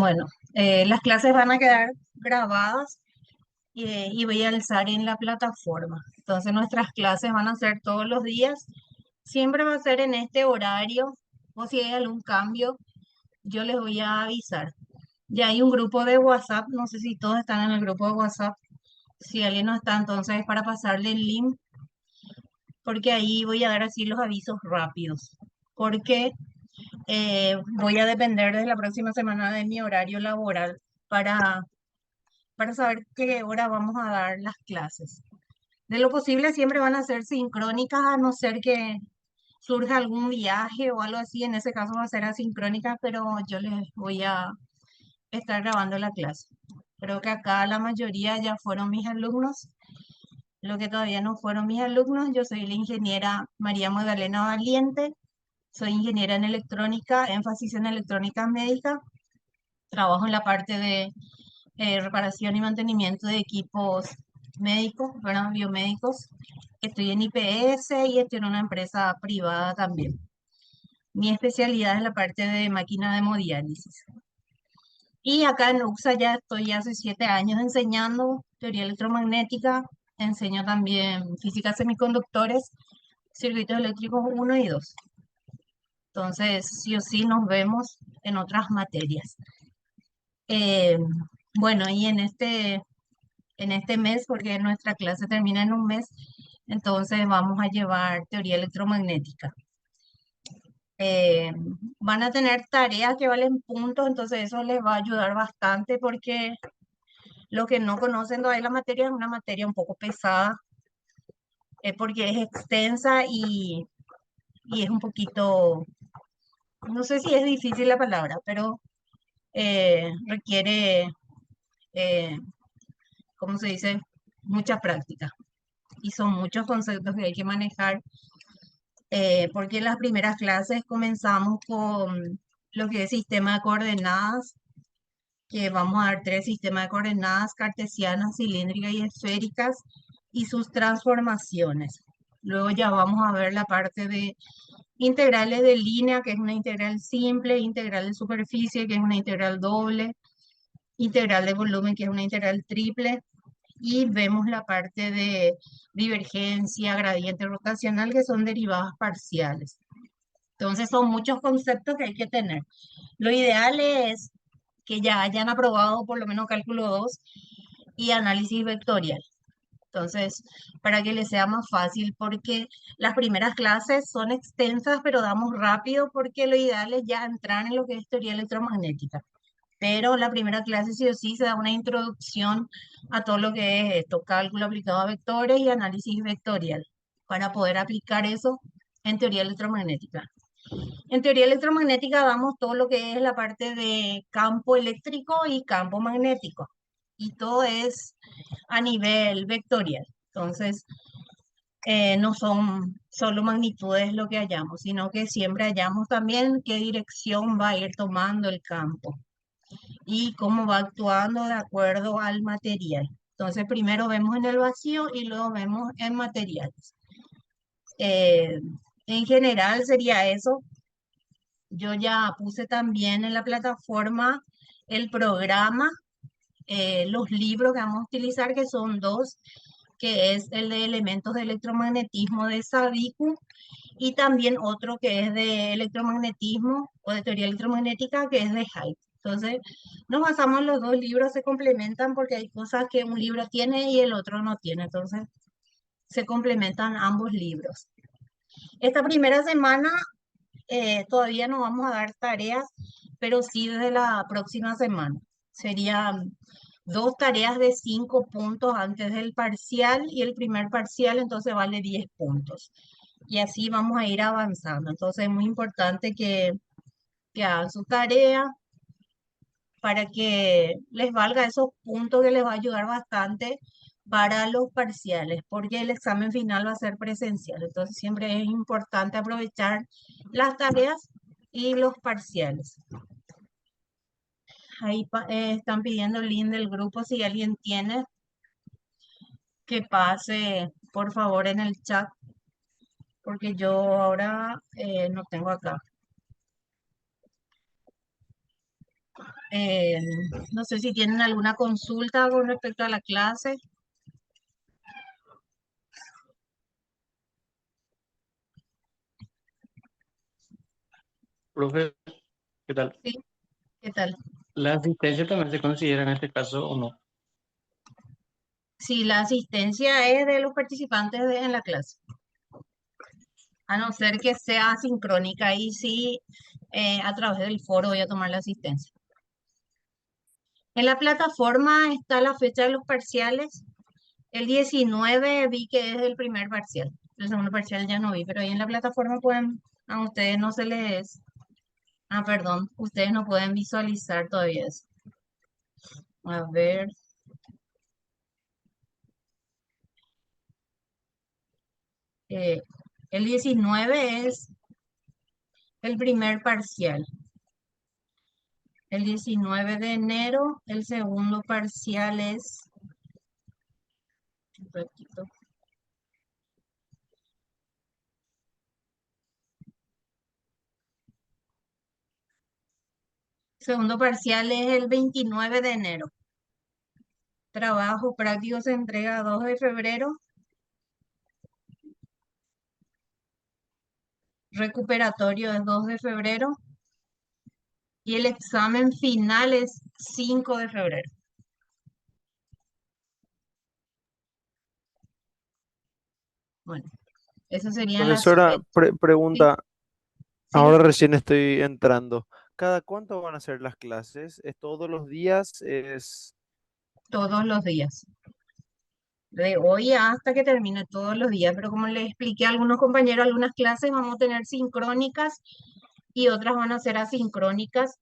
Bueno, las clases van a quedar grabadas y voy a alzar en la plataforma. Entonces nuestras clases van a ser todos los días. Siempre va a ser en este horario o si hay algún cambio, yo les voy a avisar. Ya hay un grupo de WhatsApp, no sé si todos están en el grupo de WhatsApp. Si alguien no está, entonces para pasarle el link, porque ahí voy a dar así los avisos rápidos. Porque voy a depender desde la próxima semana de mi horario laboral para, para saber qué hora vamos a dar las clases. De lo posible siempre van a ser sincrónicas, a no ser que surja algún viaje o algo así. En ese caso va a ser asincrónica, pero yo les voy a estar grabando la clase. Creo que acá la mayoría ya fueron mis alumnos. Lo que todavía no fueron mis alumnos, yo soy la ingeniera María Magdalena Valiente. Soy ingeniera en electrónica, énfasis en electrónica médica. Trabajo en la parte de reparación y mantenimiento de equipos médicos, ¿verdad? Biomédicos. Estoy en IPS y estoy en una empresa privada también. Mi especialidad es la parte de máquina de hemodiálisis. Y acá en UXA ya estoy hace 7 años enseñando teoría electromagnética, enseño también física semiconductores, circuitos eléctricos uno y 2. Entonces, sí o sí nos vemos en otras materias. Eh, bueno, y en este mes, porque nuestra clase termina en un mes, entonces vamos a llevar teoría electromagnética. Eh, Van a tener tareas que valen puntos, entonces eso les va a ayudar bastante porque los que no conocen todavía la materia es una materia un poco pesada, porque es extensa y es un poquito, no sé si es difícil la palabra, pero requiere, eh, ¿cómo se dice? Mucha práctica. Y son muchos conceptos que hay que manejar, porque en las primeras clases comenzamos con lo que es sistema de coordenadas, que vamos a dar tres sistemas de coordenadas cartesianas, cilíndricas y esféricas y sus transformaciones. Luego ya vamos a ver la parte de integrales de línea, que es una integral simple, integral de superficie, que es una integral doble, integral de volumen, que es una integral triple, y vemos la parte de divergencia, gradiente rotacional, que son derivadas parciales. Entonces son muchos conceptos que hay que tener. Lo ideal es que ya hayan aprobado por lo menos cálculo 2 y análisis vectorial. Entonces, para que les sea más fácil, porque las primeras clases son extensas, pero damos rápido, porque lo ideal es ya entrar en lo que es teoría electromagnética. Pero la primera clase sí o sí se da una introducción a todo lo que es esto, cálculo aplicado a vectores y análisis vectorial, para poder aplicar eso en teoría electromagnética. En teoría electromagnética damos todo lo que es la parte de campo eléctrico y campo magnético. Y todo es a nivel vectorial. Entonces, no son solo magnitudes lo que hallamos, sino que siempre hallamos también qué dirección va a ir tomando el campo y cómo va actuando de acuerdo al material. Entonces, primero vemos en el vacío y luego vemos en materiales. Eh, en general sería eso. Yo ya puse también en la plataforma el programa, los libros que vamos a utilizar, que son dos, que es el de elementos de electromagnetismo de Sabicu y también otro que es de electromagnetismo o de teoría electromagnética, que es de Hayek. Entonces, nos basamos en los dos libros, se complementan porque hay cosas que un libro tiene y el otro no tiene. Entonces, se complementan ambos libros. Esta primera semana todavía no vamos a dar tareas, pero sí desde la próxima semana. Serían dos tareas de 5 puntos antes del parcial y el primer parcial entonces vale 10 puntos. Y así vamos a ir avanzando. Entonces es muy importante que hagan su tarea para que les valga esos puntos que les va a ayudar bastante para los parciales, porque el examen final va a ser presencial. Entonces siempre es importante aprovechar las tareas y los parciales. Ahí están pidiendo el link del grupo si alguien tiene, que pase por favor en el chat, porque yo ahora no tengo acá. Eh, no sé si tienen alguna consulta con respecto a la clase. Profe, ¿qué tal? Sí, ¿qué tal? ¿La asistencia también se considera en este caso o no? Si la asistencia es de los participantes en la clase, a no ser que sea sincrónica y sí, a través del foro voy a tomar la asistencia. En la plataforma está la fecha de los parciales. El 19 vi que es el primer parcial. El segundo parcial ya no vi, pero ahí en la plataforma pueden, a ustedes no se les, perdón, ustedes no pueden visualizar todavía eso. A ver, eh, el 19 es el primer parcial. El 19 de enero, el segundo parcial es, un ratito, segundo parcial es el 29 de enero. Trabajo práctico se entrega 2 de febrero. Recuperatorio es 2 de febrero. Y el examen final es 5 de febrero. Bueno, esas serían las Profesora, fechas. Sí, pregunta, sí, le ahora escucho. recién estoy entrando. ¿Cada cuánto van a ser las clases? ¿Es todos los días? ¿Es Todos los días. De hoy hasta que termine todos los días. Pero como les expliqué a algunos compañeros, algunas clases vamos a tener sincrónicas y otras van a ser asincrónicas.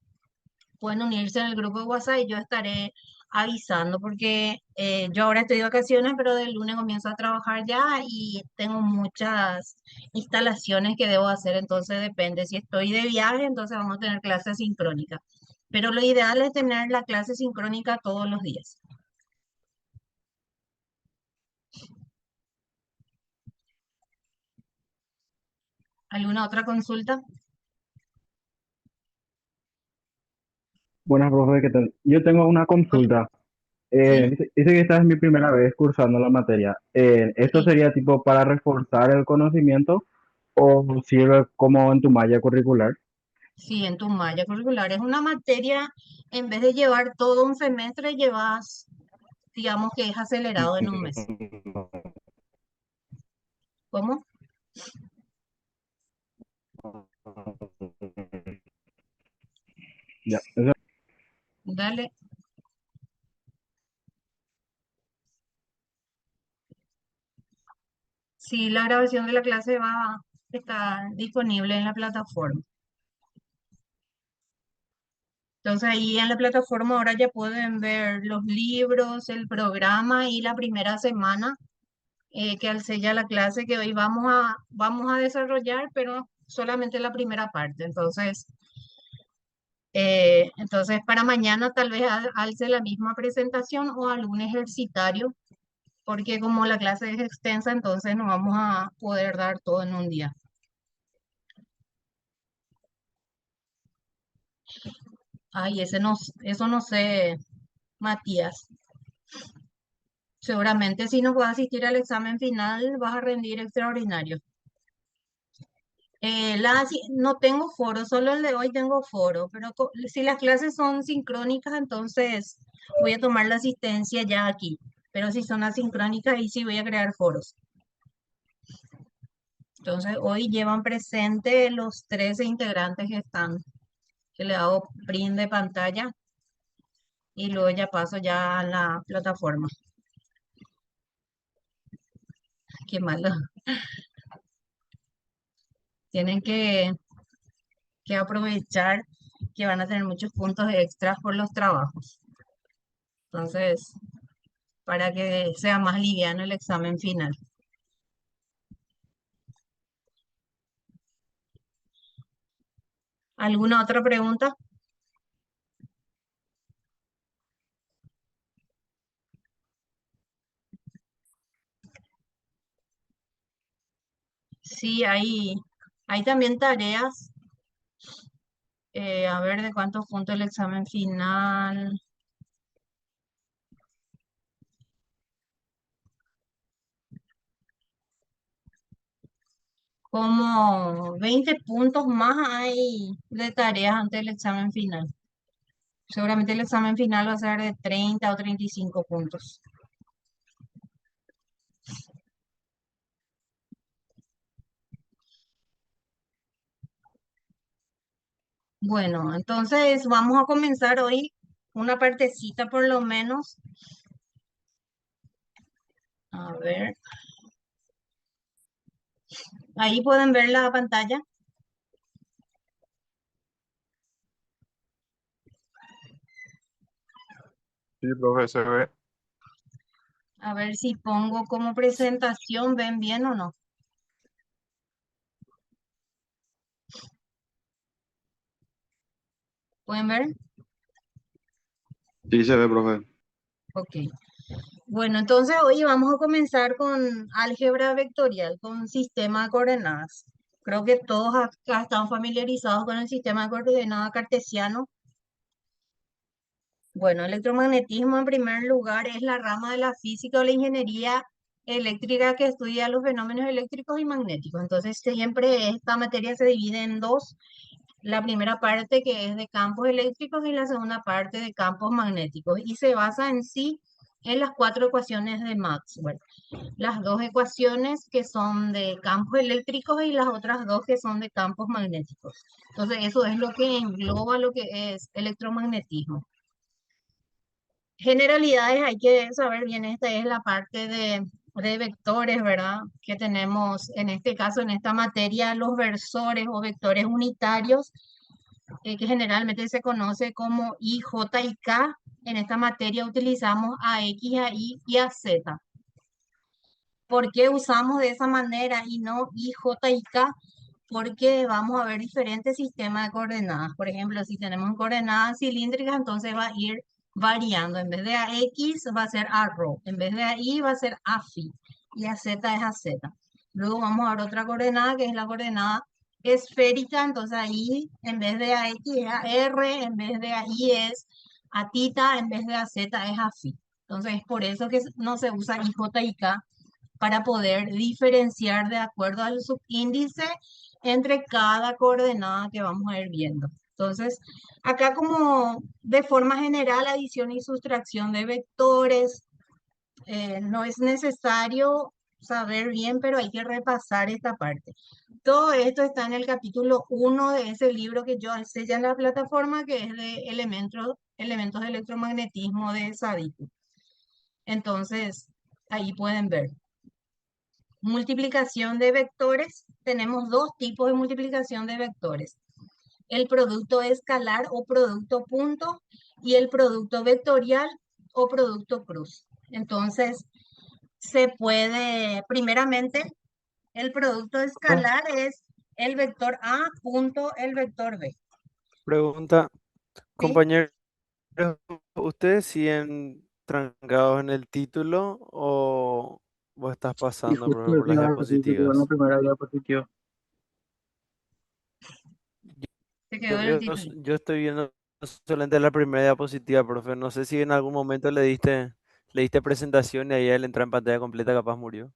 Pueden unirse en el grupo de WhatsApp y yo estaré avisando porque yo ahora estoy de vacaciones, pero del lunes comienzo a trabajar ya y tengo muchas instalaciones que debo hacer, entonces depende. Si estoy de viaje, entonces vamos a tener clases sincrónicas. Pero lo ideal es tener la clase sincrónica todos los días. ¿Alguna otra consulta? Buenas, profe, ¿qué tal? Yo tengo una Hola. consulta. Sí, Dice que esta es mi primera vez cursando la materia. ¿Esto sí, sería tipo para reforzar el conocimiento o sirve como en tu malla curricular? sí, en tu malla curricular es una materia, en vez de llevar todo un semestre, llevas, digamos que es acelerado en un mes. ¿Cómo? Ya, Dale. Sí, la grabación de la clase va a estar disponible en la plataforma. Entonces ahí en la plataforma ahora ya pueden ver los libros, el programa y la primera semana que al ya la clase que hoy vamos a desarrollar, pero solamente la primera parte. Entonces para mañana tal vez alce la misma presentación o algún ejercitario, porque como la clase es extensa, entonces no vamos a poder dar todo en un día. Ay, eso no sé, Matías. Seguramente si no puedes asistir al examen final vas a rendir extraordinario. No tengo foro, solo el de hoy tengo foro, pero si las clases son sincrónicas, entonces voy a tomar la asistencia ya aquí. Pero si son asincrónicas, ahí sí voy a crear foros. Entonces hoy llevan presente los 13 integrantes que están, que le hago print de pantalla y luego ya paso ya a la plataforma. Qué malo. Tienen que aprovechar que van a tener muchos puntos extras por los trabajos. Entonces, para que sea más liviano el examen final. ¿Alguna otra pregunta? Sí, hay también tareas A ver de cuántos puntos el examen final. Como 20 puntos más hay de tareas antes del examen final. Seguramente el examen final va a ser de 30 o 35 puntos. Bueno, entonces vamos a comenzar hoy una partecita por lo menos. A ver, ahí pueden ver la pantalla. Sí, profe, se ve. A ver si pongo como presentación, ¿ven bien o no? ¿Pueden ver? Sí, se ve, profe. Ok. Bueno, entonces hoy vamos a comenzar con álgebra vectorial, con sistema de coordenadas. Creo que todos acá están familiarizados con el sistema de coordenadas cartesiano. Bueno, electromagnetismo en primer lugar es la rama de la física o la ingeniería eléctrica que estudia los fenómenos eléctricos y magnéticos. Entonces siempre esta materia se divide en dos. La primera parte que es de campos eléctricos y la segunda parte de campos magnéticos. Y se basa en sí en las cuatro ecuaciones de Maxwell. Las dos ecuaciones que son de campos eléctricos y las otras dos que son de campos magnéticos. Entonces eso es lo que engloba lo que es electromagnetismo. Generalidades, hay que saber bien, esta es la parte de vectores, ¿verdad? Que tenemos en este caso, en esta materia, los versores o vectores unitarios, que generalmente se conoce como I, J y K. En esta materia utilizamos a X, a Y y a Z. ¿Por qué usamos de esa manera y no I, J y K? Porque vamos a ver diferentes sistemas de coordenadas. Por ejemplo, si tenemos coordenadas cilíndricas, entonces va a ir variando. En vez de a X va a ser a rho, en vez de a Y va a ser a phi y a Z es a Z. Luego vamos a ver otra coordenada que es la coordenada esférica, entonces ahí en vez de a X es a R, en vez de a Y es a tita, en vez de a Z es a phi. Entonces es por eso que no se usa I, J y K para poder diferenciar de acuerdo al subíndice entre cada coordenada que vamos a ir viendo. Entonces, acá como de forma general, adición y sustracción de vectores, no es necesario saber bien, pero hay que repasar esta parte. Todo esto está en el capítulo 1 de ese libro que yo enseño en la plataforma, que es de elementos de electromagnetismo de Sadiku. Entonces, ahí pueden ver. Multiplicación de vectores. Tenemos dos tipos de multiplicación de vectores. El producto escalar o producto punto y el producto vectorial o producto cruz. Entonces, se puede, primeramente, el producto escalar es el vector A punto el vector B. Pregunta, ¿Sí? compañeros, ¿ustedes siguen trancados en el título o vos estás Y pasando, justo profe, por eso las iba a decir que quedó en la diapositivas? primera diapositiva. Se quedó en el título. Yo estoy viendo solamente la primera diapositiva, profe. No sé si en algún momento le diste presentación y ahí él entró en pantalla completa, capaz murió.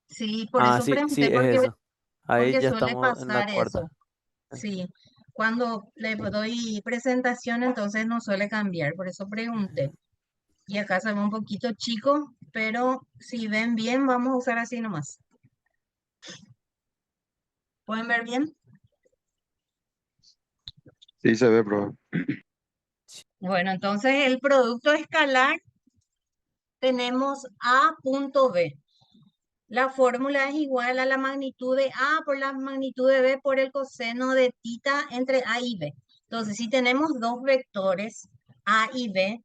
Sí, por Ah, eso sí, sí, pregunté, es eso. Ahí porque ya suele estamos en la pasar eso. cuarta. Sí, cuando le doy presentación, entonces no suele cambiar, por eso pregunté. Y acá se ve un poquito chico, pero si ven bien, vamos a usar así nomás. ¿Pueden ver bien? Sí, se ve, profe. Bueno, entonces el producto escalar tenemos A punto B. La fórmula es igual a la magnitud de A por la magnitud de B por el coseno de tita entre A y B. Entonces, si tenemos dos vectores, A y B,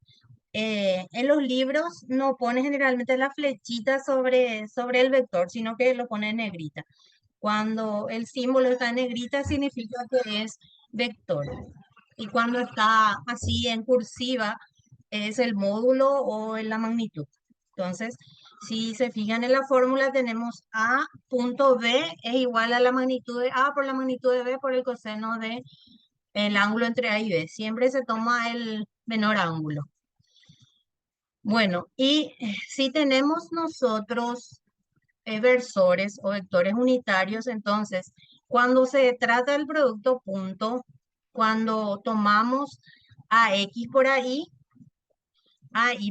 en los libros no pone generalmente la flechita sobre el vector, sino que lo pone en negrita. Cuando el símbolo está en negrita significa que es vector. Y cuando está así en cursiva es el módulo o en la magnitud. Entonces, si se fijan en la fórmula, tenemos A punto B es igual a la magnitud de A por la magnitud de B por el coseno de el ángulo entre A y B. Siempre se toma el menor ángulo. Bueno, y si tenemos nosotros versores o vectores unitarios, entonces, cuando se trata del producto punto, cuando tomamos a x por a y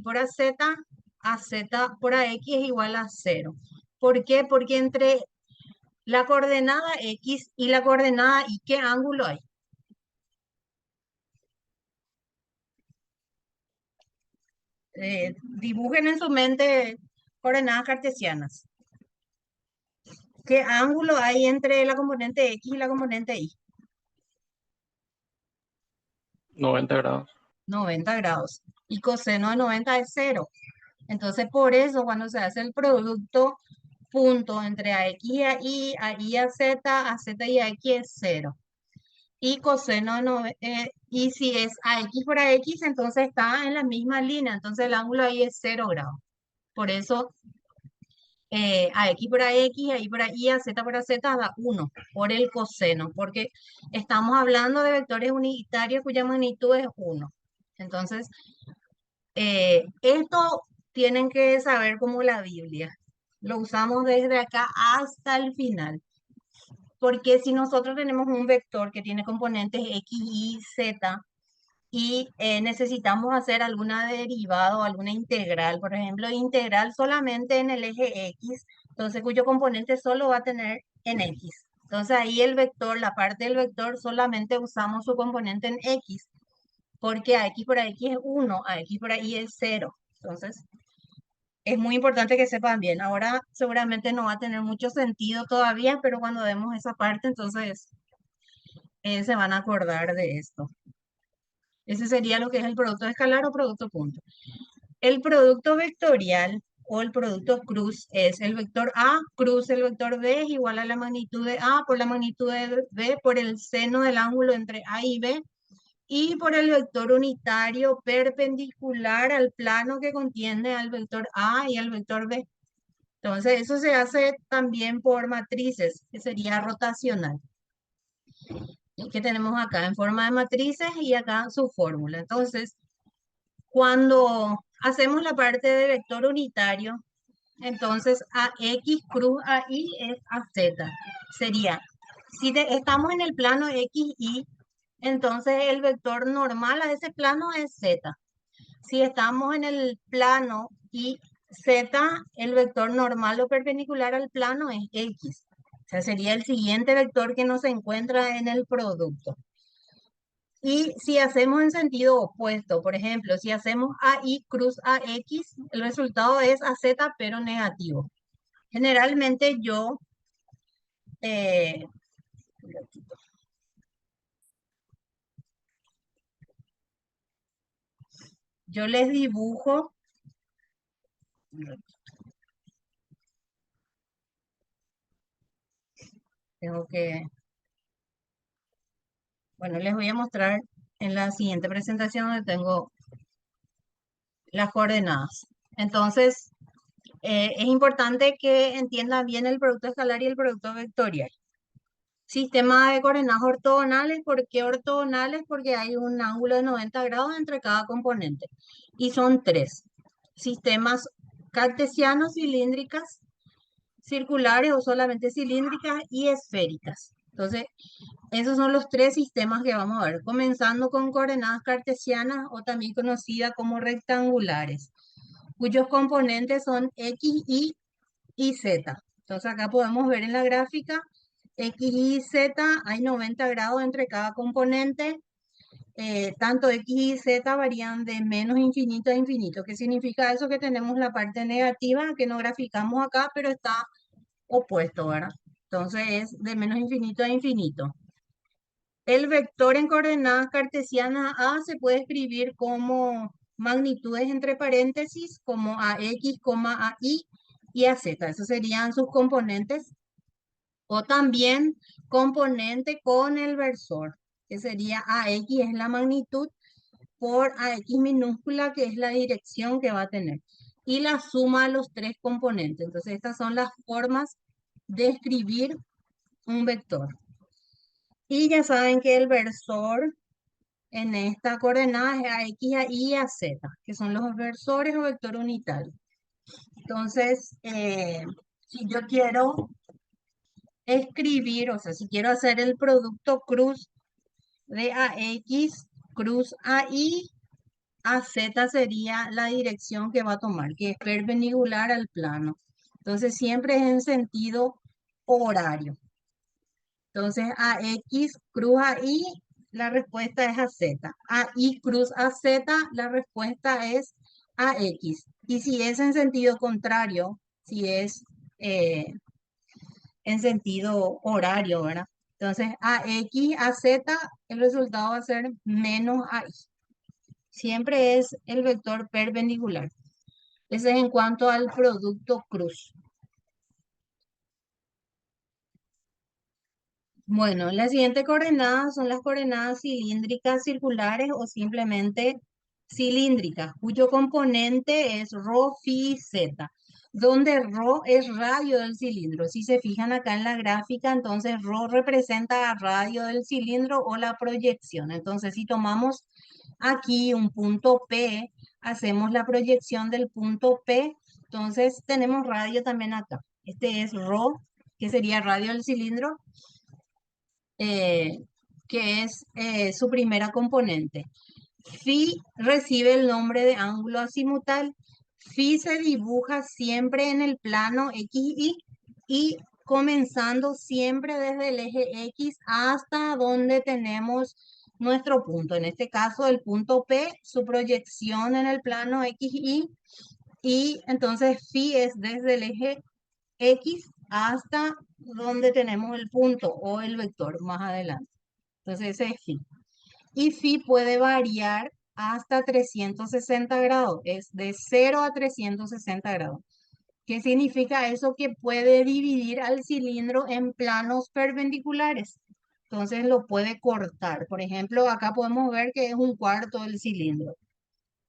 por AZ por AX es igual a 0. ¿Por qué? Porque entre la coordenada X y la coordenada Y, ¿qué ángulo hay? Dibujen en su mente coordenadas cartesianas. ¿Qué ángulo hay entre la componente X y la componente Y? 90 grados. 90 grados. Y coseno de 90 es 0. Entonces, por eso, cuando se hace el producto punto entre AX y Y a Z y AX es 0. Y coseno de y si es AX por AX, entonces está en la misma línea. Entonces, el ángulo ahí es 0 grados. Por eso, AX por AX, Y por Y, Z por AZ da 1 por el coseno, porque estamos hablando de vectores unitarios cuya magnitud es 1. Entonces, esto tienen que saber como la Biblia. Lo usamos desde acá hasta el final. Porque si nosotros tenemos un vector que tiene componentes X, Y, Z, y necesitamos hacer alguna derivada o alguna integral, por ejemplo, integral solamente en el eje X, entonces cuyo componente solo va a tener en X. Entonces ahí el vector, la parte del vector, solamente usamos su componente en X, porque a X por X es 1, a X por Y es 0. Entonces, es muy importante que sepan bien. Ahora seguramente no va a tener mucho sentido todavía, pero cuando vemos esa parte, entonces se van a acordar de esto. Ese sería lo que es el producto escalar o producto punto. El producto vectorial o el producto cruz es el vector A cruz el vector B es igual a la magnitud de A por la magnitud de B por el seno del ángulo entre A y B y por el vector unitario perpendicular al plano que contiene al vector A y al vector B. Entonces, eso se hace también por matrices, que sería rotacional. Y que tenemos acá en forma de matrices y acá su fórmula. Entonces, cuando hacemos la parte de vector unitario, entonces a X cruz a Y es a Z. Sería, si estamos en el plano XY, entonces el vector normal a ese plano es Z. Si estamos en el plano y Z, el vector normal o perpendicular al plano es X. O sea, sería el siguiente vector que nos encuentra en el producto. Y si hacemos en sentido opuesto, por ejemplo, si hacemos AI cruz AX, el resultado es AZ pero negativo. Generalmente eh, yo les dibujo, tengo que, bueno, les voy a mostrar en la siguiente presentación donde tengo las coordenadas. Entonces, es importante que entiendan bien el producto escalar y el producto vectorial. Sistema de coordenadas ortogonales. ¿Por qué ortogonales? Porque hay un ángulo de 90 grados entre cada componente. Y son 3. Sistemas cartesianos, cilíndricas, circulares o solamente cilíndricas y esféricas. Entonces, esos son los 3 sistemas que vamos a ver. Comenzando con coordenadas cartesianas o también conocidas como rectangulares, cuyos componentes son X, y Z. Entonces acá podemos ver en la gráfica X, Y, Z, hay 90 grados entre cada componente. Tanto X y Z varían de menos infinito a infinito. ¿Qué significa eso? Que tenemos la parte negativa que no graficamos acá, pero está opuesto, ¿verdad? Entonces es de menos infinito a infinito. El vector en coordenadas cartesianas A se puede escribir como magnitudes entre paréntesis, como AX, AI y AZ. Esos serían sus componentes. O también componente con el versor, que sería AX es la magnitud por AX minúscula, que es la dirección que va a tener. Y la suma de los 3 componentes. Entonces, estas son las formas de escribir un vector. Y ya saben que el versor en esta coordenada es a X, a Y y a Z, que son los versores o vector unitario. Entonces, si yo quiero escribir, o sea, si quiero hacer el producto cruz de AX, cruz AI, AZ sería la dirección que va a tomar, que es perpendicular al plano. Entonces, siempre es en sentido horario. Entonces, AX cruz AI, la respuesta es AZ. AI cruz AZ, la respuesta es AX. Y si es en sentido contrario, si es en sentido horario, ¿verdad? Entonces, AX, AZ, el resultado va a ser menos AI. Siempre es el vector perpendicular. Ese es en cuanto al producto cruz. Bueno, las siguientes coordenadas son las coordenadas cilíndricas, circulares o simplemente cilíndricas, cuyo componente es ρ, φ, z, donde ρ es radio del cilindro. Si se fijan acá en la gráfica, entonces ρ representa radio del cilindro o la proyección. Entonces, si tomamos aquí un punto P, hacemos la proyección del punto P, entonces tenemos radio también acá. Este es ρ, que sería radio del cilindro, eh, que es su primera componente. Phi recibe el nombre de ángulo azimutal. Phi se dibuja siempre en el plano XY y comenzando siempre desde el eje X hasta donde tenemos nuestro punto. En este caso, el punto P, su proyección en el plano XY, y entonces phi es desde el eje X hasta donde tenemos el punto o el vector más adelante. Entonces ese es phi. Y phi puede variar hasta 360 grados, es de 0 a 360 grados. ¿Qué significa eso? Que puede dividir al cilindro en planos perpendiculares. Entonces lo puede cortar. Por ejemplo, acá podemos ver que es un cuarto del cilindro.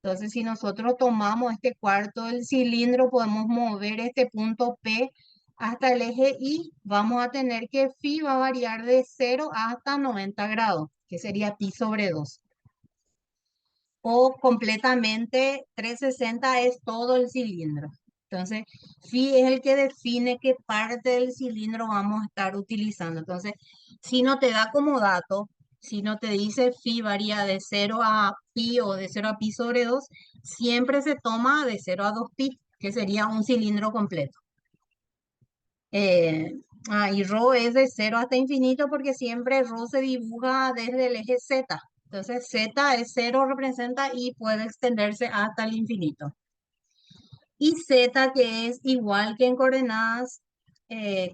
Entonces, si nosotros tomamos este cuarto del cilindro, podemos mover este punto P hasta el eje Y. Vamos a tener que phi va a variar de 0 hasta 90 grados, que sería pi sobre 2. O completamente 360 es todo el cilindro. Entonces, phi es el que define qué parte del cilindro vamos a estar utilizando. Entonces, si no te da como dato, si no te dice phi varía de 0 a pi o de 0 a pi sobre 2, siempre se toma de 0 a 2 pi, que sería un cilindro completo. Y ρ es de 0 hasta infinito porque siempre ρ se dibuja desde el eje Z. Entonces Z es 0, representa y puede extenderse hasta el infinito. Y Z, que es igual que en coordenadas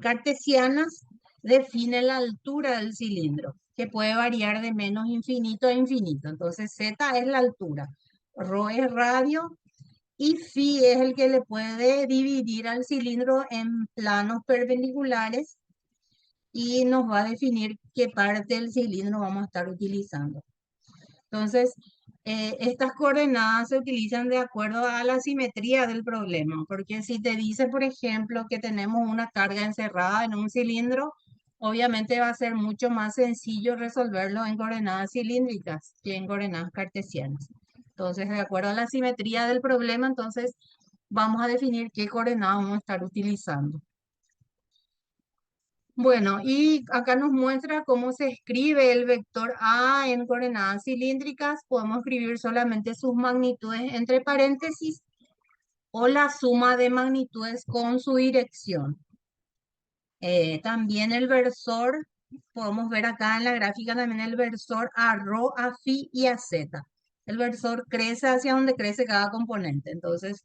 cartesianas, define la altura del cilindro, que puede variar de menos infinito a infinito. Entonces Z es la altura, ρ es radio y phi es el que le puede dividir al cilindro en planos perpendiculares y nos va a definir qué parte del cilindro vamos a estar utilizando. Entonces, estas coordenadas se utilizan de acuerdo a la simetría del problema, porque si te dice, por ejemplo, que tenemos una carga encerrada en un cilindro, obviamente va a ser mucho más sencillo resolverlo en coordenadas cilíndricas que en coordenadas cartesianas. Entonces, de acuerdo a la simetría del problema, entonces vamos a definir qué coordenadas vamos a estar utilizando. Bueno, y acá nos muestra cómo se escribe el vector A en coordenadas cilíndricas. Podemos escribir solamente sus magnitudes entre paréntesis o la suma de magnitudes con su dirección. También el versor, podemos ver acá en la gráfica también el versor a ρ, a phi y a z. El versor crece hacia donde crece cada componente. Entonces,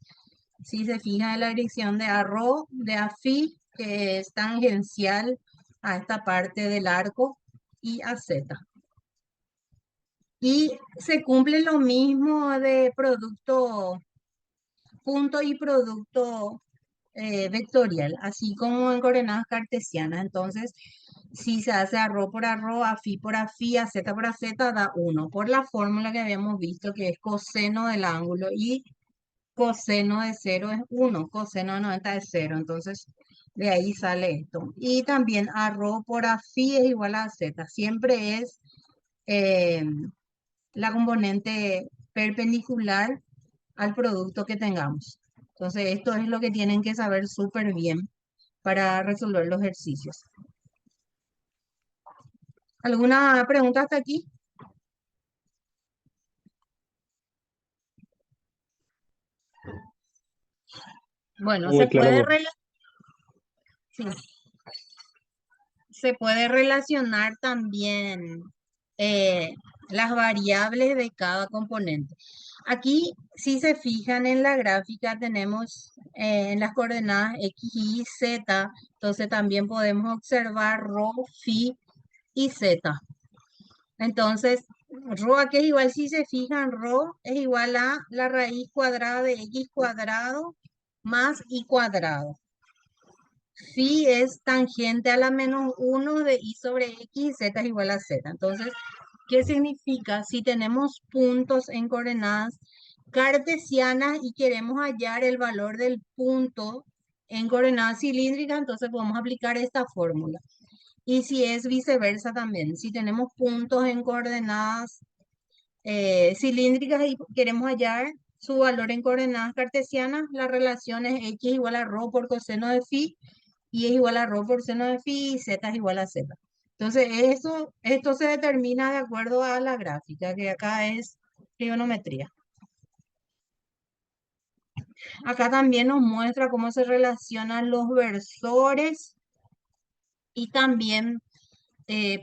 si se fija en la dirección de a ρ, de a phi, que es tangencial a esta parte del arco, y a z. Y se cumple lo mismo de producto punto y producto vectorial, así como en coordenadas cartesianas. Entonces, si se hace a ρ por a ρ, a phi por a phi, a z por a z, da 1, por la fórmula que habíamos visto que es coseno del ángulo y coseno de 0 es 1, coseno de 90 es 0. Entonces, De ahí sale esto. Y también a rho por a phi es igual a z. Siempre es eh, la componente perpendicular al producto que tengamos. Entonces, esto es lo que tienen que saber súper bien para resolver los ejercicios. ¿Alguna pregunta hasta aquí? Bueno, Muy claro, profe. sí, se puede relacionar también eh, las variables de cada componente. Aquí, si se fijan en la gráfica, tenemos en las coordenadas X, Y, Z, entonces también podemos observar rho, phi y Z. Entonces, rho aquí es igual, si se fijan, rho es igual a la raíz cuadrada de X cuadrado más Y cuadrado. Phi es tangente a la menos 1 de Y sobre X y Z es igual a Z. Entonces, ¿qué significa? Si tenemos puntos en coordenadas cartesianas y queremos hallar el valor del punto en coordenadas cilíndricas, entonces podemos aplicar esta fórmula. Y si es viceversa también, si tenemos puntos en coordenadas cilíndricas y queremos hallar su valor en coordenadas cartesianas, la relación es X igual a rho por coseno de phi y es igual a rho por seno de phi y z es igual a z. Entonces, esto se determina de acuerdo a la gráfica, que acá es trigonometría. Acá también nos muestra cómo se relacionan los versores y también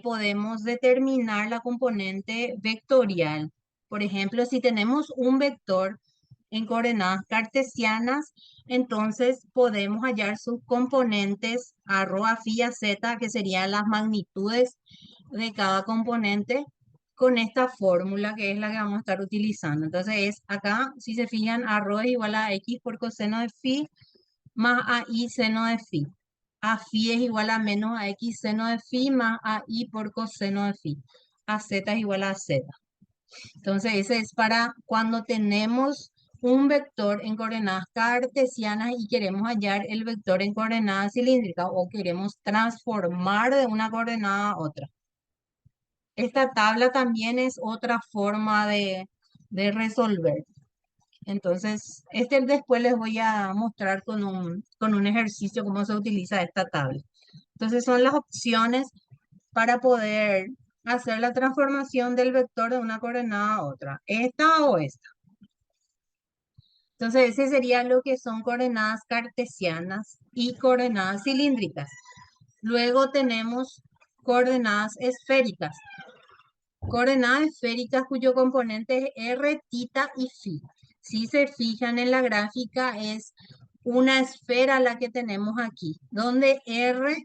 podemos determinar la componente vectorial. Por ejemplo, si tenemos un vector en coordenadas cartesianas, entonces podemos hallar sus componentes a rho, a phi, a z, que serían las magnitudes de cada componente, con esta fórmula que es la que vamos a estar utilizando. Entonces es acá, si se fijan, a rho es igual a x por coseno de phi más a y seno de phi. A phi es igual a menos a x seno de phi más a y por coseno de phi. A z es igual a z. Entonces, ese es para cuando tenemos un vector en coordenadas cartesianas y queremos hallar el vector en coordenadas cilíndricas o queremos transformar de una coordenada a otra. Esta tabla también es otra forma de resolver. Entonces, después les voy a mostrar con un ejercicio cómo se utiliza esta tabla. Entonces, son las opciones para poder hacer la transformación del vector de una coordenada a otra. Esta o esta. Entonces, ese sería lo que son coordenadas cartesianas y coordenadas cilíndricas. Luego tenemos coordenadas esféricas. Coordenadas esféricas cuyo componente es r, tita y phi. Si se fijan en la gráfica, es una esfera la que tenemos aquí, donde r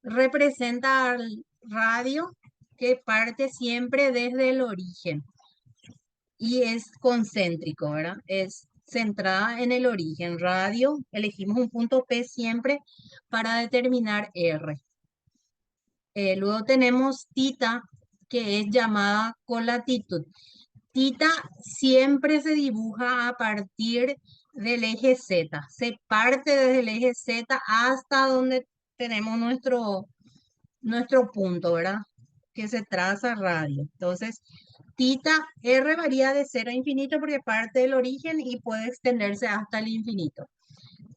representa al radio que parte siempre desde el origen y es concéntrico, ¿verdad? Es centrada en el origen. Radio, elegimos un punto P siempre para determinar R. Luego tenemos tita, que es llamada colatitud. Tita siempre se dibuja a partir del eje Z. Se parte desde el eje Z hasta donde tenemos nuestro punto, ¿verdad? Que se traza radio. Entonces, tita R varía de 0 a infinito porque parte del origen y puede extenderse hasta el infinito.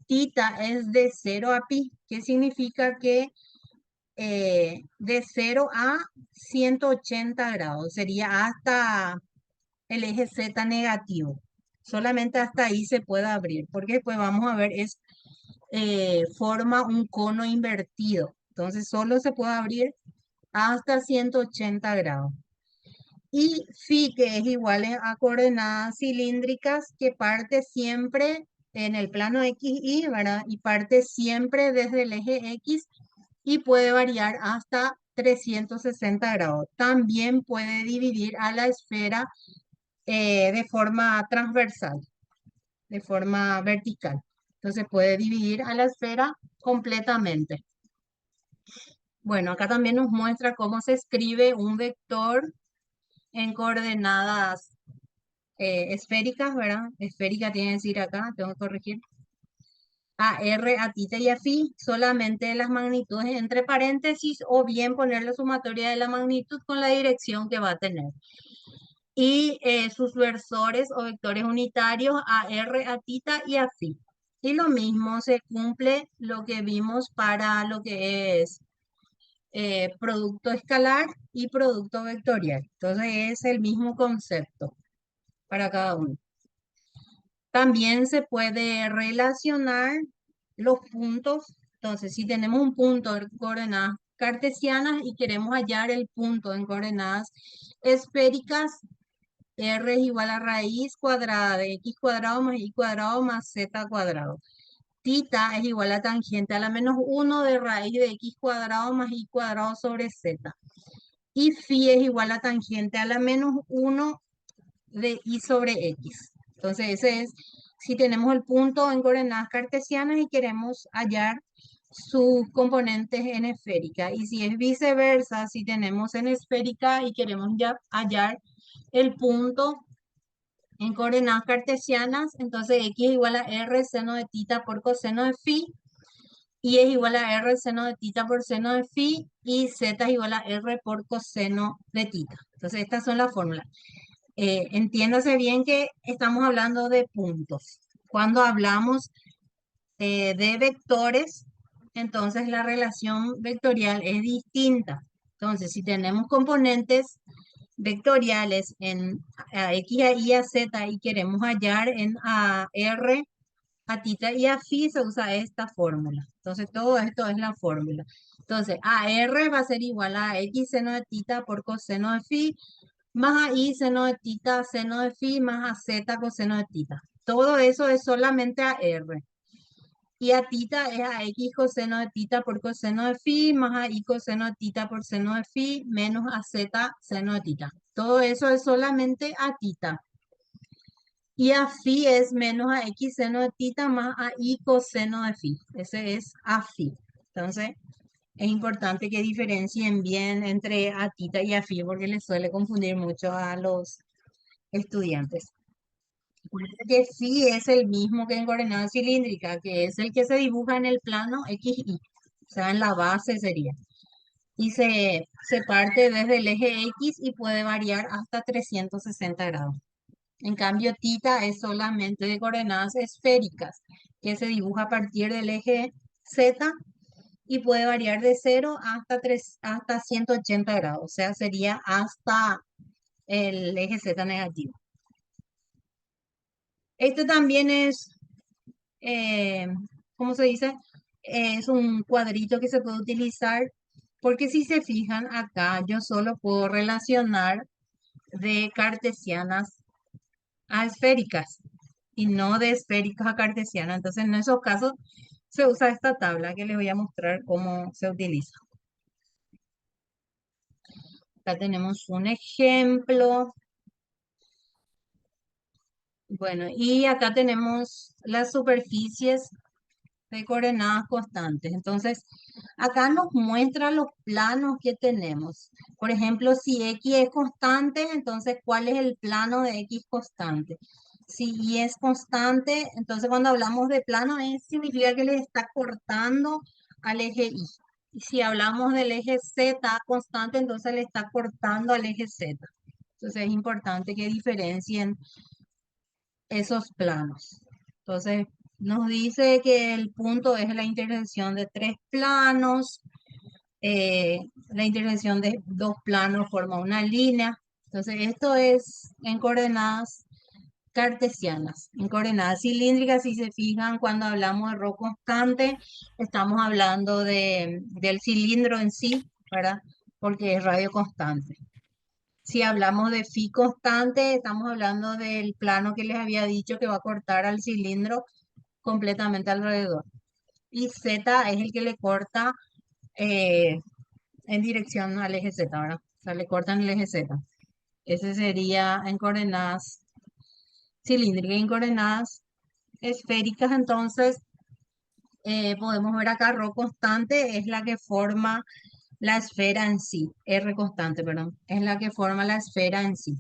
Tita es de 0 a pi, que significa que de 0 a 180 grados, sería hasta el eje Z negativo. Solamente hasta ahí se puede abrir, porque después vamos a ver, forma un cono invertido. Entonces solo se puede abrir hasta 180 grados. Y phi, que es igual a coordenadas cilíndricas, que parte siempre en el plano XY, ¿verdad? Y parte siempre desde el eje X y puede variar hasta 360 grados. También puede dividir a la esfera de forma transversal, de forma vertical. Entonces puede dividir a la esfera completamente. Bueno, acá también nos muestra cómo se escribe un vector en coordenadas esféricas, ¿verdad? Esférica tiene que decir acá, tengo que corregir. a R, a tita y a phi, solamente las magnitudes entre paréntesis o bien poner la sumatoria de la magnitud con la dirección que va a tener. Y sus versores o vectores unitarios a R, a tita y a phi. Y lo mismo se cumple lo que vimos para lo que es producto escalar y producto vectorial. Entonces es el mismo concepto para cada uno. También se puede relacionar los puntos. Entonces, si tenemos un punto en coordenadas cartesianas y queremos hallar el punto en coordenadas esféricas, R es igual a raíz cuadrada de x cuadrado más y cuadrado más z cuadrado. Tita es igual a tangente a la menos 1 de raíz de x cuadrado más y cuadrado sobre z. Y phi es igual a tangente a la menos 1 de y sobre x. Entonces, ese es si tenemos el punto en coordenadas cartesianas y queremos hallar sus componentes en esférica. Y si es viceversa, si tenemos en esférica y queremos ya hallar el punto en coordenadas cartesianas, entonces x es igual a r seno de tita por coseno de phi, y es igual a r seno de tita por seno de phi, y z es igual a r por coseno de tita. Entonces, estas son las fórmulas. Entiéndase bien que estamos hablando de puntos. Cuando hablamos de vectores, entonces la relación vectorial es distinta. Entonces, si tenemos componentes vectoriales en a x, a y, a z y queremos hallar en a r, a tita y a phi, se usa esta fórmula. Entonces, todo esto es la fórmula. Entonces, a r va a ser igual a x seno de tita por coseno de phi, más a y seno de tita seno de phi, más a z coseno de tita. Todo eso es solamente a r. Y a tita es a x coseno de tita por coseno de phi, más a y coseno de tita por seno de phi, menos a z seno de tita. Todo eso es solamente a tita. Y a phi es menos a x seno de tita más a y coseno de phi. Ese es a phi. Entonces, es importante que diferencien bien entre a tita y a phi porque les suele confundir mucho a los estudiantes. Acuérdense que phi es el mismo que en coordenada cilíndrica, que es el que se dibuja en el plano XY, o sea, en la base sería. Y se parte desde el eje X y puede variar hasta 360 grados. En cambio, tita es solamente de coordenadas esféricas, que se dibuja a partir del eje Z y puede variar de 0 hasta 180 grados, o sea, sería hasta el eje Z negativo. Este también es, ¿cómo se dice? Es un cuadrito que se puede utilizar porque si se fijan acá, yo solo puedo relacionar de cartesianas a esféricas y no de esféricas a cartesianas. Entonces, en esos casos se usa esta tabla que les voy a mostrar cómo se utiliza. Acá tenemos un ejemplo. Bueno, y acá tenemos las superficies de coordenadas constantes. Entonces, acá nos muestra los planos que tenemos. Por ejemplo, si x es constante, entonces, ¿cuál es el plano de x constante? Si y es constante, entonces cuando hablamos de plano, significa que le está cortando al eje y. Y si hablamos del eje z constante, entonces le está cortando al eje z. Entonces es importante que diferencien esos planos. Entonces, nos dice que el punto es la intersección de tres planos. La intersección de dos planos forma una línea. Entonces, esto es en coordenadas cartesianas. En coordenadas cilíndricas, si se fijan, cuando hablamos de ρ constante, estamos hablando del cilindro en sí, ¿verdad? Porque es radio constante. Si hablamos de phi constante, estamos hablando del plano que les había dicho que va a cortar al cilindro completamente alrededor. Y z es el que le corta en dirección al eje z, ¿verdad? O sea, le cortan el eje z. Ese sería en coordenadas cilíndricas y en coordenadas esféricas. Entonces, podemos ver acá ρ constante es la que forma la esfera en sí. R constante, perdón, es la que forma la esfera en sí.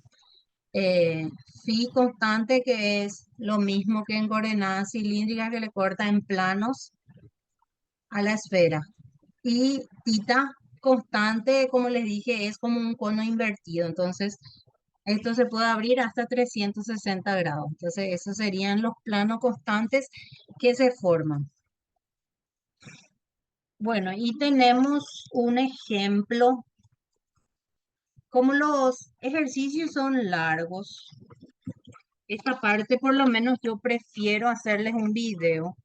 eh, phi constante, que es lo mismo que en coordenadas cilíndricas, que le corta en planos a la esfera. Y tita constante, como les dije, es como un cono invertido. Entonces, esto se puede abrir hasta 360 grados. Entonces, esos serían los planos constantes que se forman. Bueno, y tenemos un ejemplo. Como los ejercicios son largos, esta parte por lo menos yo prefiero hacerles un video.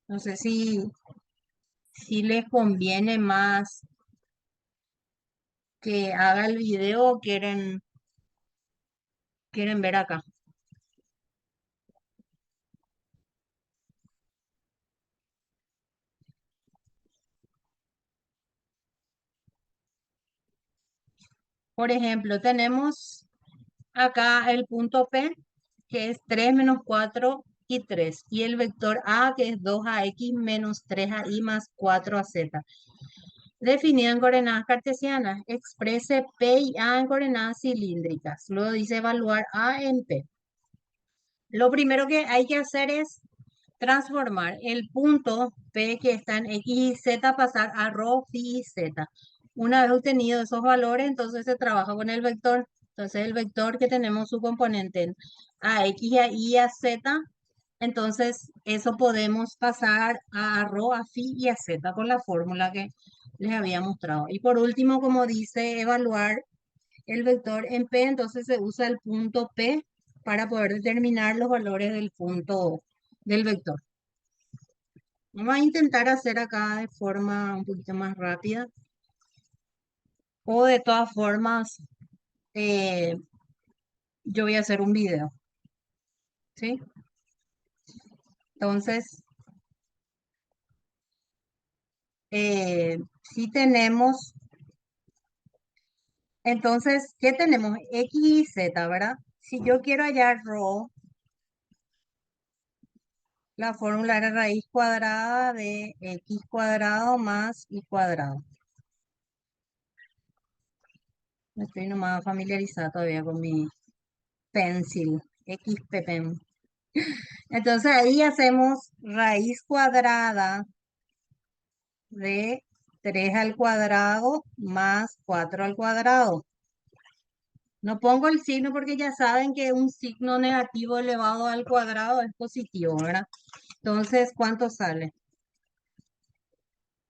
No sé si les conviene más que haga el video o quieren ver acá. Por ejemplo, tenemos acá el punto P, que es 3 menos 4 y 3. Y el vector A, que es 2ax menos 3y más 4az. Definido en coordenadas cartesianas, exprese P y A en coordenadas cilíndricas. Luego dice evaluar A en P. Lo primero que hay que hacer es transformar el punto P que está en X y Z, pasar a ρ, phi y Z. Una vez obtenido esos valores, entonces se trabaja con el vector. Entonces el vector que tenemos su componente en a X, a Y, a Z, entonces eso podemos pasar a ρ, a phi y a Z con la fórmula que les había mostrado. Y por último, como dice evaluar el vector en P, entonces se usa el punto P para poder determinar los valores del punto del vector. Vamos a intentar hacer acá de forma un poquito más rápida. O de todas formas, yo voy a hacer un video. ¿Sí? Entonces, si tenemos, entonces, ¿qué tenemos? X y Z, ¿verdad? Si yo quiero hallar ρ, la fórmula era raíz cuadrada de X cuadrado más Y cuadrado. No estoy nomás familiarizada todavía con mi pencil, XPPEN. Entonces ahí hacemos raíz cuadrada de 3 al cuadrado más 4 al cuadrado. No pongo el signo porque ya saben que un signo negativo elevado al cuadrado es positivo, ¿verdad? Entonces, ¿cuánto sale?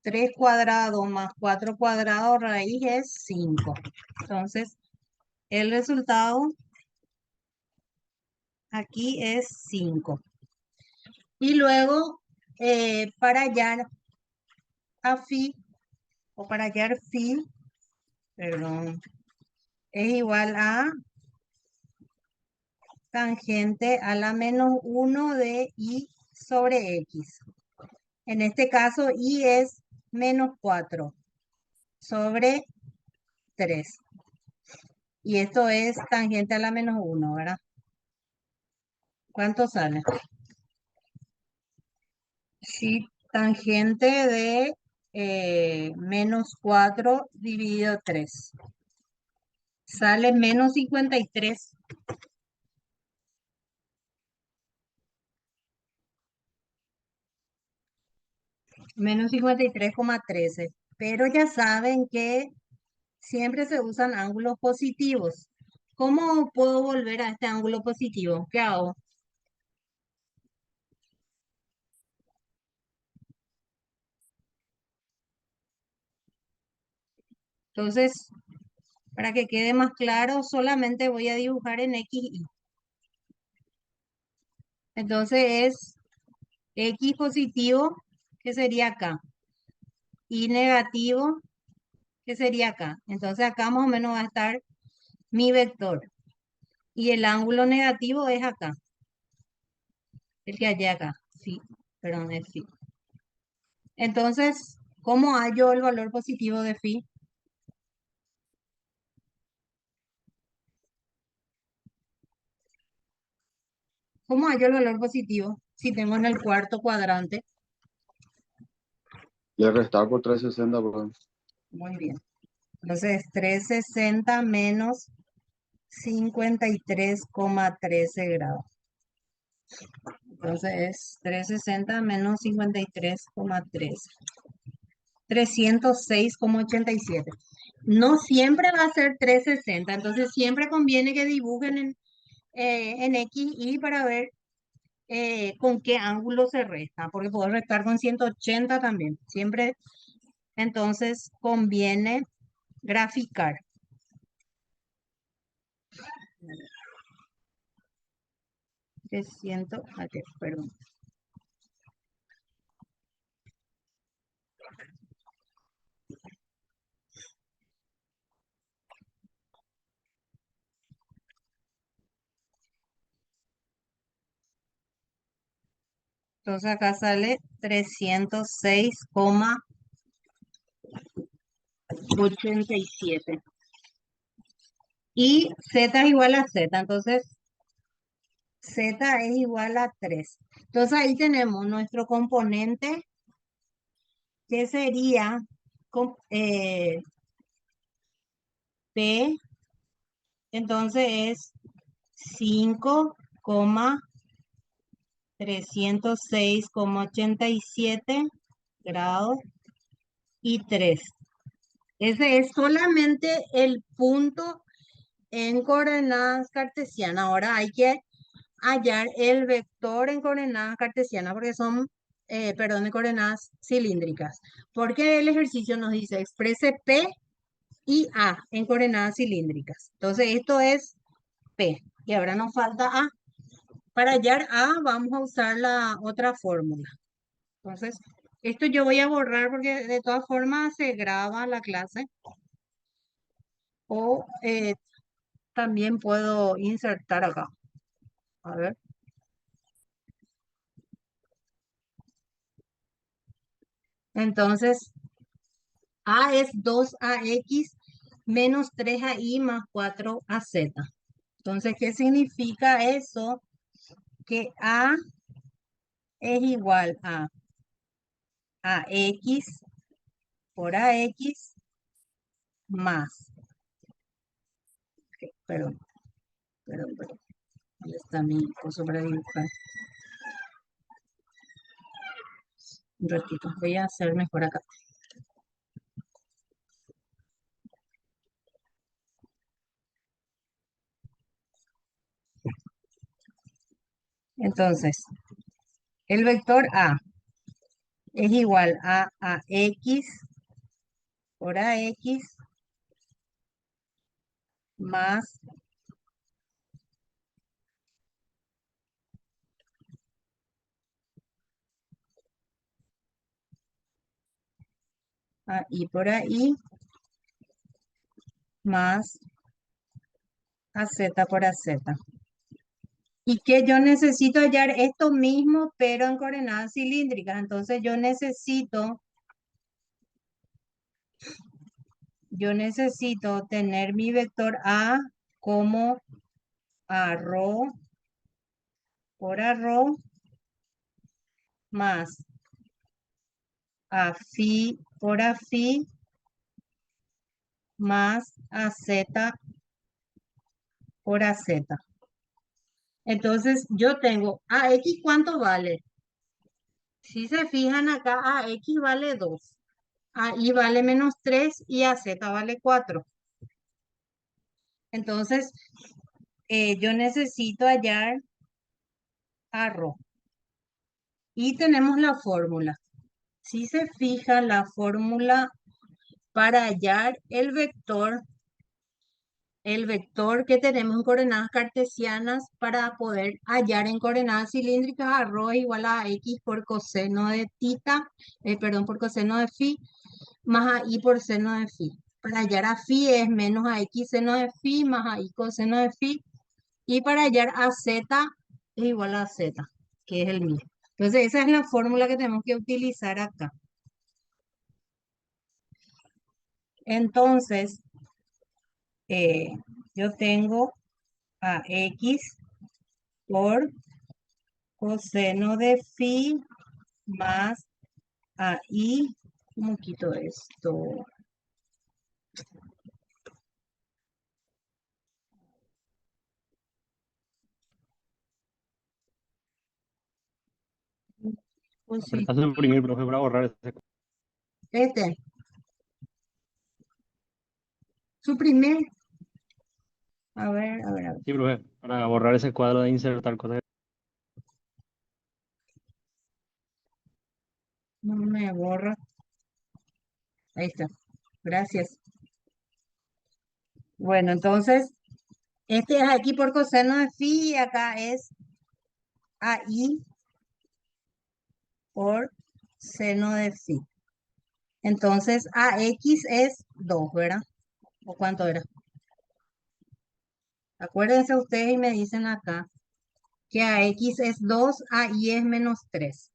3 cuadrados más 4 cuadrados, raíz es 5. Entonces, el resultado aquí es 5. Y luego, para hallar a phi, o para hallar phi, perdón, es igual a tangente a la menos 1 de y sobre x. En este caso, y es menos 4 sobre 3. Y esto es tangente a la menos 1, ¿verdad? ¿Cuánto sale? Si tangente de menos 4 dividido 3. Sale menos 53. Menos 53,13. Pero ya saben que siempre se usan ángulos positivos. ¿Cómo puedo volver a este ángulo positivo? ¿Qué hago? Entonces, para que quede más claro, solamente voy a dibujar en X y. Entonces es X positivo, que sería acá, y negativo, que sería acá. Entonces acá más o menos va a estar mi vector. Y el ángulo negativo es acá, el que hay acá. Sí, perdón, es sí. Entonces, ¿cómo hallo el valor positivo de phi? ¿Cómo hallo el valor positivo si tengo en el cuarto cuadrante? Le restar por 360, profe. Muy bien. Entonces, 360 menos 53,13 grados. Entonces, es 360 menos 53,13. 306,87. No siempre va a ser 360, entonces siempre conviene que dibujen en X y para ver con qué ángulo se resta, porque puedo restar con 180 también. Siempre, entonces, conviene graficar. Perdón. Entonces acá sale 306,87. Y Z es igual a Z, entonces Z es igual a 3. Entonces ahí tenemos nuestro componente que sería P, entonces es 5,306,87 grados y 3. Ese es solamente el punto en coordenadas cartesianas. Ahora hay que hallar el vector en coordenadas cartesianas porque son, perdón, en coordenadas cilíndricas. Porque el ejercicio nos dice exprese P y A en coordenadas cilíndricas. Entonces esto es P y ahora nos falta A. Para hallar A vamos a usar la otra fórmula. Entonces, esto yo voy a borrar porque de todas formas se graba la clase. O también puedo insertar acá. A ver. Entonces, A es 2AX menos 3AI más 4AZ. Entonces, ¿qué significa eso? Que A es igual a AX por AX más. Perdón. Ahí está mi coso para dibujar. Un ratito, voy a hacer mejor acá. Entonces, el vector A es igual a AX por AX más AI por AI más AZ por AZ. Y que yo necesito hallar esto mismo, pero en coordenadas cilíndricas. Entonces yo necesito tener mi vector A como arro por arro más AFI por AFI más AZ por AZ. Entonces yo tengo AX, ¿cuánto vale? Si se fijan acá, AX vale 2, AI vale menos 3 y AZ vale 4. Entonces, yo necesito hallar arro. Y tenemos la fórmula. Si se fija la fórmula para hallar el vector que tenemos en coordenadas cartesianas para poder hallar en coordenadas cilíndricas, arro es igual a X por coseno de tita, perdón, por coseno de phi, más AI por seno de phi. Para hallar a phi es menos a X seno de phi más AI coseno de phi. Y para hallar a Z es igual a Z, que es el mismo. Entonces, esa es la fórmula que tenemos que utilizar acá. Entonces, yo tengo a X por coseno de phi más a I. ¿Cómo quito esto? Pues sí, Apretá suprimir, profe, para borrar ese. este, suprimir. A ver, a ver, a ver. Sí, profe, para borrar ese cuadro de insertar cosas. No me borra. Ahí está. Gracias. Bueno, entonces, este es aquí por coseno de phi y acá es AI por seno de phi. Entonces, AX es 2, ¿verdad? ¿O cuánto era? Acuérdense ustedes y me dicen acá que AX es 2, AI es menos 3.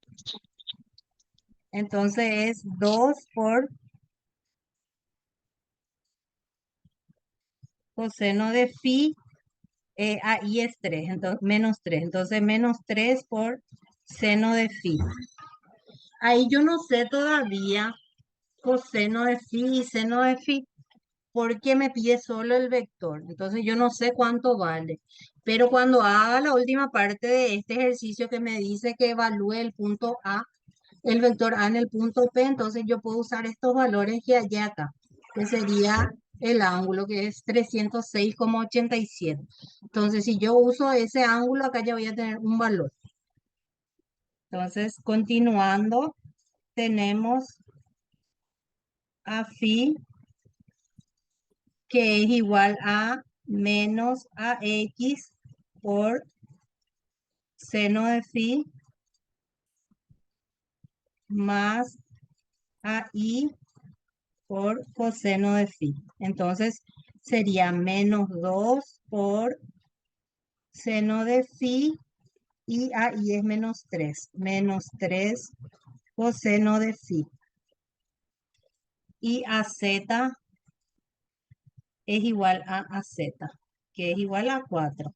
Entonces es 2 por coseno de phi, AI es 3, entonces menos 3. Entonces menos 3 por seno de phi. Ahí yo no sé todavía coseno de phi y seno de phi porque me pide solo el vector. Entonces yo no sé cuánto vale. Pero cuando haga la última parte de este ejercicio que me dice que evalúe el punto A, el vector A en el punto P, entonces yo puedo usar estos valores que hay acá, que sería el ángulo, que es 306,87. Entonces, si yo uso ese ángulo, acá ya voy a tener un valor. Entonces, continuando, tenemos a phi, que es igual a menos AX por seno de phi más AI por coseno de phi. Entonces sería menos 2 por seno de phi y ahí es menos 3. Menos 3 coseno de phi. Y a z es igual a z, que es igual a 4.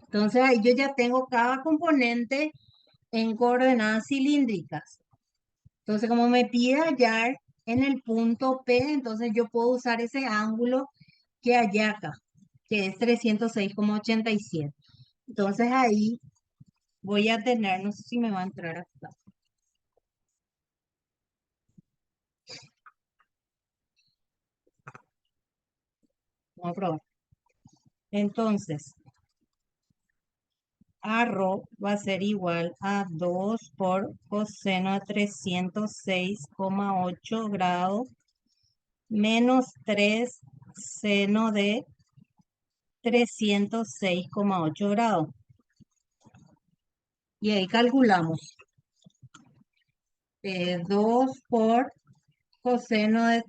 Entonces ahí yo ya tengo cada componente en coordenadas cilíndricas. Entonces como me pide hallar en el punto P, entonces yo puedo usar ese ángulo que hay acá, que es 306,87. Entonces ahí voy a tener, no sé si me va a entrar acá. Vamos a probar. Entonces, arro va a ser igual a 2 por coseno de 306,8 grados menos 3 seno de 306,8 grados. Y ahí calculamos. 2 por coseno de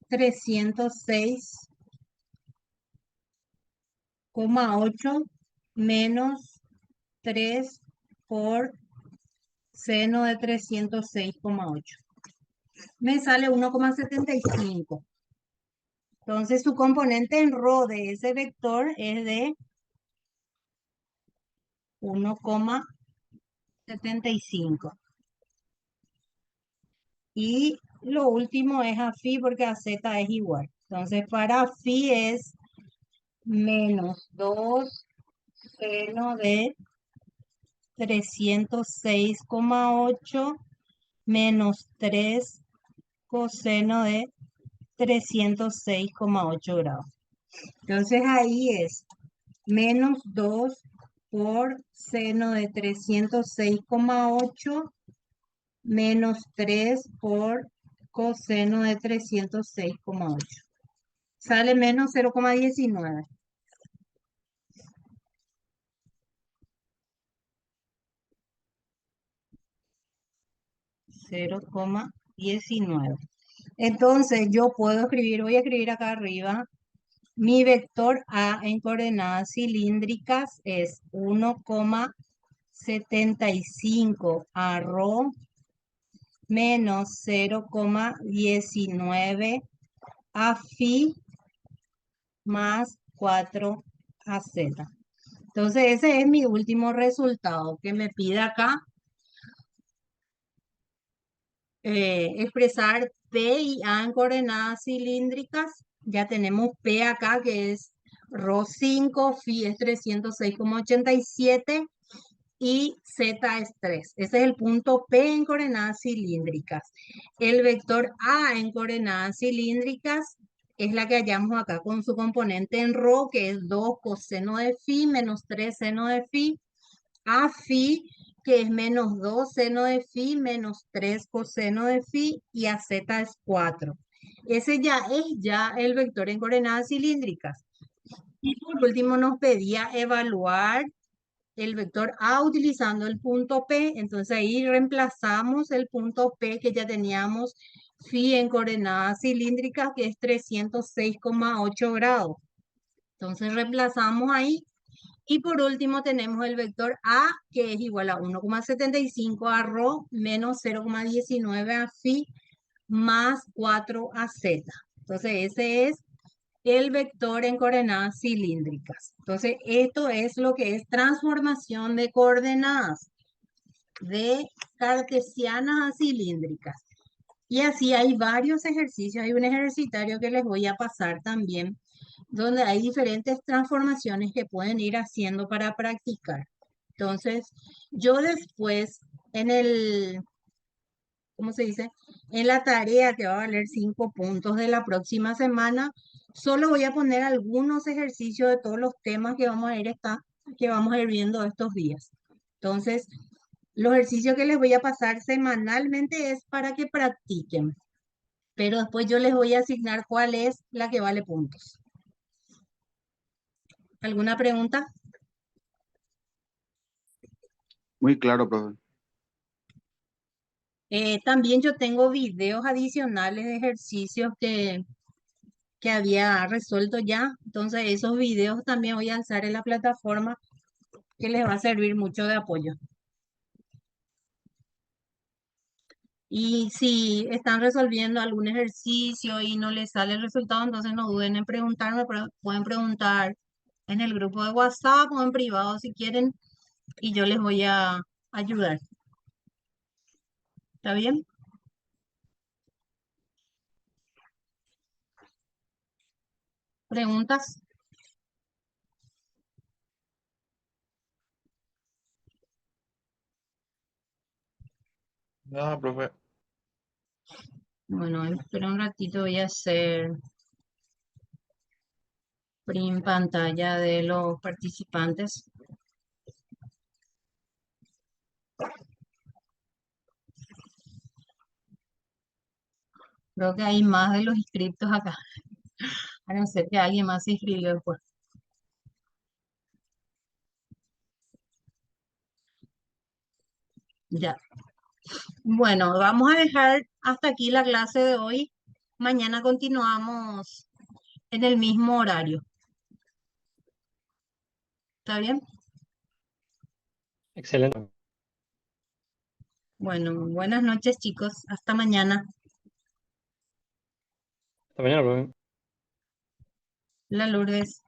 306,8 menos 3 por seno de 306,8. Me sale 1,75. Entonces su componente en ρ de ese vector es de 1,75. Y lo último es a phi porque a z es igual. Entonces para phi es menos 2 seno de 306,8 menos 3 coseno de 306,8 grados. Entonces ahí es menos 2 por seno de 306,8 menos 3 por coseno de 306,8. Sale menos 0,19. Entonces yo puedo escribir, voy a escribir acá arriba, mi vector A en coordenadas cilíndricas es 1,75 a ρ menos 0,19 a phi más 4 a z. Entonces ese es mi último resultado que me pide acá expresar P y A en coordenadas cilíndricas. Ya tenemos P acá que es ρ5, phi es 306,87 y Z es 3. Ese es el punto P en coordenadas cilíndricas. El vector A en coordenadas cilíndricas es la que hallamos acá con su componente en ρ, que es 2 coseno de phi menos 3 seno de phi. A phi, que es menos 2 seno de phi menos 3 coseno de phi, y a z es 4. Ese ya es el vector en coordenadas cilíndricas. Y por último nos pedía evaluar el vector A utilizando el punto P. Entonces ahí reemplazamos el punto P que ya teníamos phi en coordenadas cilíndricas, que es 306,8 grados. Entonces reemplazamos ahí. Y por último tenemos el vector A, que es igual a 1,75 a ρ menos 0,19 a phi más 4 a z. Entonces ese es el vector en coordenadas cilíndricas. Entonces esto es lo que es transformación de coordenadas de cartesianas a cilíndricas. Y así hay varios ejercicios. Hay un ejercitario que les voy a pasar también, donde hay diferentes transformaciones que pueden ir haciendo para practicar. Entonces, yo después ¿cómo se dice? En la tarea que va a valer 5 puntos de la próxima semana, solo voy a poner algunos ejercicios de todos los temas que que vamos a ir viendo estos días. Entonces, los ejercicios que les voy a pasar semanalmente es para que practiquen, pero después yo les voy a asignar cuál es la que vale puntos. ¿Alguna pregunta? Muy claro, profe. También yo tengo videos adicionales de ejercicios que había resuelto ya. Entonces esos videos también voy a alzar en la plataforma, que les va a servir mucho de apoyo. Y si están resolviendo algún ejercicio y no les sale el resultado, entonces no duden en preguntarme, pero pueden preguntar en el grupo de WhatsApp o en privado si quieren, y yo les voy a ayudar. ¿Está bien? ¿Preguntas? No, profe. Bueno, espera un ratito, voy a hacer print pantalla de los participantes. Creo que hay más de los inscriptos acá, a no ser que alguien más se inscribió después. Ya. Bueno, vamos a dejar hasta aquí la clase de hoy. Mañana continuamos en el mismo horario. ¿Está bien? Excelente. Bueno, buenas noches, chicos. Hasta mañana. Hasta mañana, profe. La Lourdes.